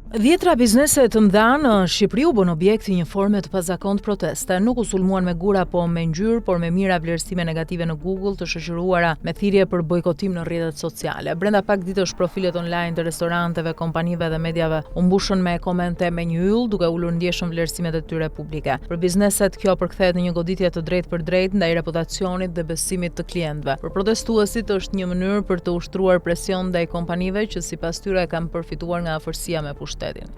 Dhjetra biznese të mëdha në Shqipëri u bën objekti një forme të pazakontë proteste. Nuk u sulmuan me gura po me ngjyrë, por me mira vlerësime negative në Google, të shoqëruara me thirrje për bojkotim në rrjetet sociale. Brenda pak ditësh profilet online të restoranteve, kompanive dhe mediave u mbushën me komente me një yll, duke ulur ndjeshëm vlerësimet e tyre publike. Për bizneset kjo përkthehet në një goditje të drejtë për drejtë ndaj reputacionit dhe besimit të klientëve. Për protestuesit është një mënyrë për të ushtruar presion ndaj kompanive që sipas tyre kanë përfituar nga afërsia me pushtetin.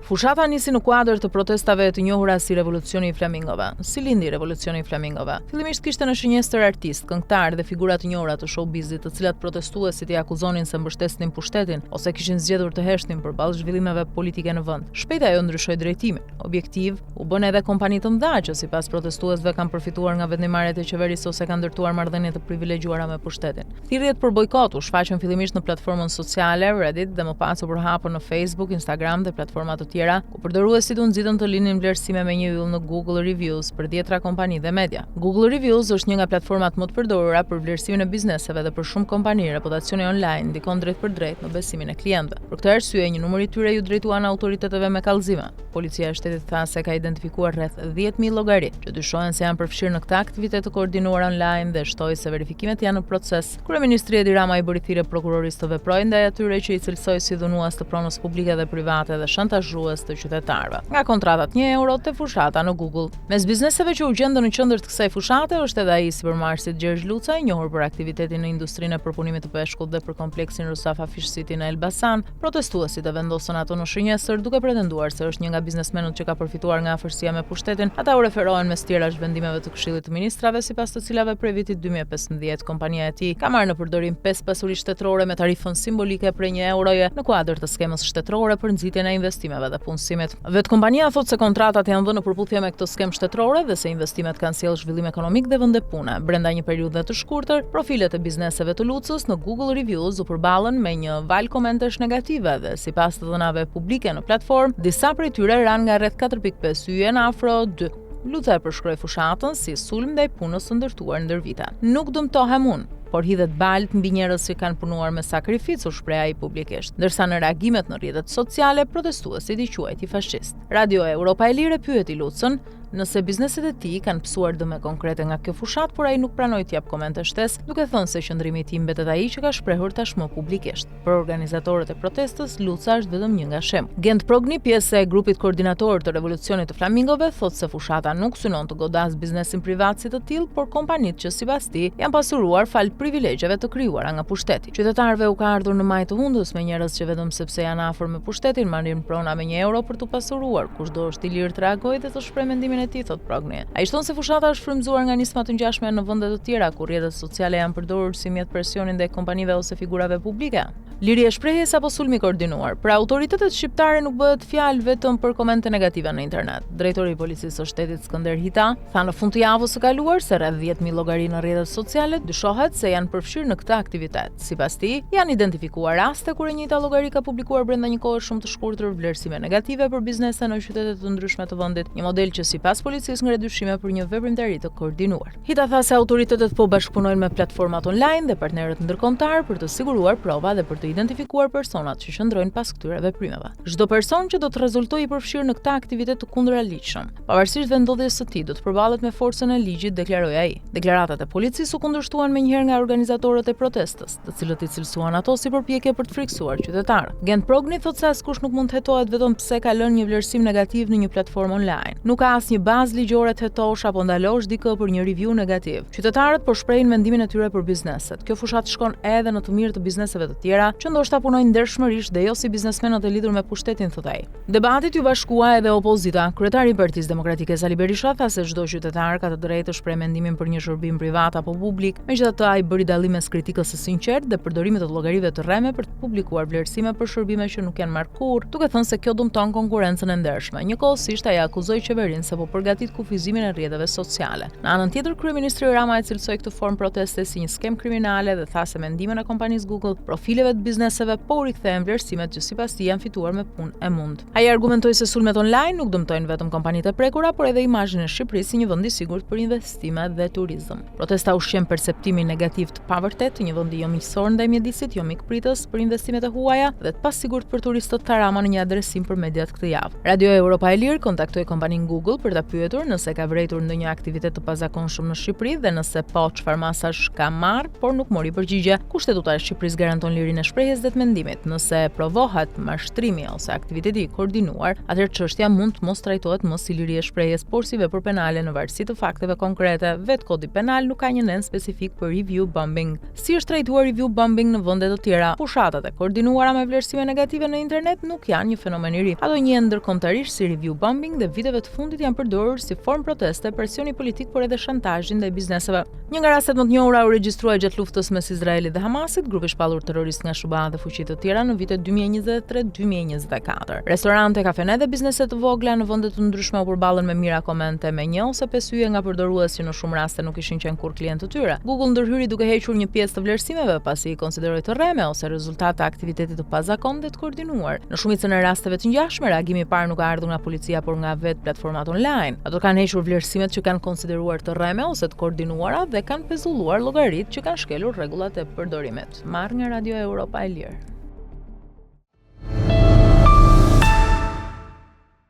Fushata nisi në kuadër të protestave të njohura si Revolucioni i Flamingove. Si lindi Revolucioni i Flamingove? Fillimisht kishte në shënjestër artist, këngëtar dhe figura të njohura të showbizit, të cilat protestuesit i akuzonin se mbështesnin pushtetin ose kishin zgjedhur të heshtin përballë zhvillimeve politike në vend. Shpejt ajo ndryshoi drejtimin. Objektiv u bën edhe kompani të mëdha që sipas protestuesve kanë përfituar nga vendimarrjet e qeverisë ose kanë ndërtuar marrëdhënie të privilegjuara me pushtetin. Thirrjet për bojkot u shfaqën fillimisht në platformën sociale Reddit dhe më pas u përhapën në Facebook, Instagram dhe platforma të tjera, ku përdoruesit u nxitën të linin vlerësime me një yll në Google Reviews për dhjetra kompani dhe media. Google Reviews është një nga platformat më të përdorura për vlerësimin e bizneseve dhe për shumë kompani, reputacioni online ndikon drejt për drejt në besimin e klientëve. Për këtë arsye, një numër i tyre ju drejtuan autoriteteve me kallëzime. Policia e shtetit tha se ka identifikuar rreth 10.000 llogari që dyshohen se janë përfshirë në këtë aktivitet të koordinuar online dhe shtoi se verifikimet janë në proces. Kryeministri Edi Rama i bëri thirrje prokurorisë të veprojë ndaj atyre që i cilësoi si dhunues të pronës publike dhe private dhe shantazhues të qytetarëve. Nga kontratat €1 te fushata në Google. Mes bizneseve që u gjendën në qendër të kësaj fushate është edhe ai supermarketit Gjergj Luca, i njohur për aktivitetin në industrinë e përpunimit të peshkut dhe për kompleksin Rusafa Fish City në Elbasan. Protestuesit e vendosën ato në shënjestër duke pretenduar se është një nga biznesmenët që ka përfituar nga afërsia me pushtetin. Ata u referohen mes tjerash vendimeve të Këshillit të Ministrave, sipas të cilave prej vitit 2015 kompania e tij ka marrë në përdorim 5 pasuri shtetërore me tarifën simbolike prej €1 në kuadër të skemës shtetërore për nxitjen e investimeve dhe punësimit. Vetë kompania thotë se kontratat janë dhënë në përputhje me këtë skemë shtetërore dhe se investimet kanë sjellë zhvillim ekonomik dhe vende pune. Brenda një periudhe të shkurtër, profilet e bizneseve të Lucës në Google Reviews u përballën me një val komentesh negative dhe sipas të dhënave publike në platformë, disa prej tyre ranë nga rreth 4.5 yje në afro 2. Luca e përshkroi fushatën si sulm ndaj punës së ndërtuar ndër vite. Nuk dëmtohem unë, por hidhet balt mbi njerëz që kanë punuar me sakrificë, u shpreh ai publikisht. Ndërsa në reagimet në rrjetet sociale, protestuesit i quajti fashist. Radio Europa e Lirë pyeti Lucën nëse bizneset e tij kanë pësuar dëme konkrete nga kjo fushat, por ai nuk pranoi të jap komente shtesë, duke thënë se qëndrimi i tij mbetet ai që ka shprehur tashmë publikisht. Për organizatorët e protestës, Luca është vetëm një nga shemb. Gent Progni, pjesë e grupit koordinator të Revolucionit të Flamingove, thotë se fushata nuk synon të godas biznesin privat si të tillë, por kompanitë që sipas tij janë pasuruar fal privilegjeve të krijuara nga pushteti. Qytetarëve u ka ardhur në maj të hundës me njerëz që vetëm sepse janë afër me pushtetin marrin prona me €1 për të pasuruar. Kushdo është i lirë të reagojë dhe të shpreh mendimin e tij, thot Progni. Ai thon se fushata është frymëzuar nga nisma të ngjashme në vende të tjera ku rrjetet sociale janë përdorur si mjet presioni ndaj kompanive ose figurave publike. Liri e shprehjes apo sulmi koordinuar. Për autoritetet shqiptare nuk bëhet fjalë vetëm për komente negative në internet. Drejtori i policisë së shtetit Skënder Hita tha në fund të javës së kaluar se rreth 10.000 llogari në rrjetet sociale dyshohet se janë përfshirë në këtë aktivitet. Sipas tij, janë identifikuar raste kur e njëjta llogari ka publikuar brenda një kohe shumë të shkurtër vlerësime negative për biznese në qytete të ndryshme të vendit, një model që sipas policisë ngre dyshime për një veprimtari të koordinuar. Hita tha se autoritetet po bashkëpunojnë me platformat online dhe partnerët ndërkombëtar për të siguruar prova dhe për të identifikuar personat që qëndrojnë pas këtyre veprimeve. Çdo person që do të rezultojë i përfshirë në këtë aktivitet të kundërligjshëm, pavarësisht vendodhjes së tij, do të përballet me forcën e ligjit, deklaroi ai. Deklaratat e policisë u kundërshtuan menjëherë nga organizatorët e protestës, të cilët i cilësuan ato si përpjekje për të friksuar qytetarët. Gent Progni thotë se askush nuk mund të hetohet vetëm pse ka lënë një vlerësim negativ në një platformë online. Nuk ka asnjë bazë ligjore të hetosh apo ndalosh dikë për një review negativ. Qytetarët po shprehin mendimin e tyre për bizneset. Kjo fushat shkon edhe në të mirë të bizneseve të tjera që ndoshta punojnë ndershmërisht dhe jo si biznesmenët e lidhur me pushtetin, thotë ai. Debatit ju bashkua edhe opozita. Kryetari i Partisë Demokratike Sali Berisha tha se çdo qytetar ka të drejtë të shprehë mendimin për një shërbim privat apo publik. Megjithatë ai bëri dallim mes kritikës së sinqertë dhe përdorimit të llogarive të rreme për të publikuar vlerësime për shërbime që nuk janë marrë kurrë, duke thënë se kjo dëmton konkurrencën e ndershme. Njëkohësisht ai akuzoi qeverinë se po përgatit kufizimin e rrjeteve sociale. Në anën tjetër, kryeministri Rama e cilësoi këtë formë proteste si një skemë kriminale dhe tha se mendimin e kompanisë Google, profileve të bizneseve, por i kthehen vlerësimet që sipas tij janë fituar me punë e mund. Ai argumentoi se sulmet online nuk dëmtojnë vetëm kompanitë e prekura, por edhe imazhin e Shqipërisë si një vend i sigurt për investime dhe turizëm. Protesta ushqem perceptimin negativ të pavërtet të një vendi jo miqësor ndaj mjedisit, jo mikpritës për investimet e huaja dhe të pasigurt për turistët Tarama në një adresim për mediat këtë javë. Radio Europa e Lirë kontaktoi kompaninë Google për ta pyetur nëse ka vërejtur ndonjë aktivitet të pazakonshëm në Shqipëri dhe nëse po, çfarë masash ka marrë, por nuk mori përgjigje. Kushtetutari i Shqipërisë garanton lirinë e shprehjes dhe të mendimit. Nëse provohet mashtrimi ose aktiviteti i koordinuar, atëherë çështja mund të mos trajtohet më si liri e shprehjes, por si vepër penale në varësi të fakteve konkrete. Vetë kodi penal nuk ka një nen specifik për review bombing. Si është trajtuar review bombing në vende të tjera? Fushatat e koordinuara me vlerësime negative në internet nuk janë një fenomen i ri. Ato njihen ndërkombëtarisht si review bombing dhe viteve të fundit janë përdorur si formë proteste, presioni politik, por edhe shantazhi ndaj bizneseve. Një nga rastet më të njohura u regjistrua gjatë luftës mes Izraelit dhe Hamasit, grupi shpallur terrorist nga Shuba dhe fuqi të tjera në vitet 2023-2024. Restorante, kafene dhe biznese të vogla në vende të ndryshme u përballen me mira komente me një ose pesë hyje nga përdoruesi që në shumë raste nuk ishin qenë kur klientë të tyre. Google ndërhyri duke hequr një pjesë të vlerësimeve pasi i konsideroi të rreme ose rezultat të aktivitetit të pazakontë dhe të koordinuar. Në shumicën e rasteve të ngjashme, reagimi i parë nuk ka ardhur nga policia por nga vetë platformat online. Ato kanë hequr vlerësimet që kanë konsideruar të rreme ose të koordinuara dhe kanë pezulluar llogaritë që kanë shkelur rregullat e përdorimit. Marrë nga Radio Europa e Lirë.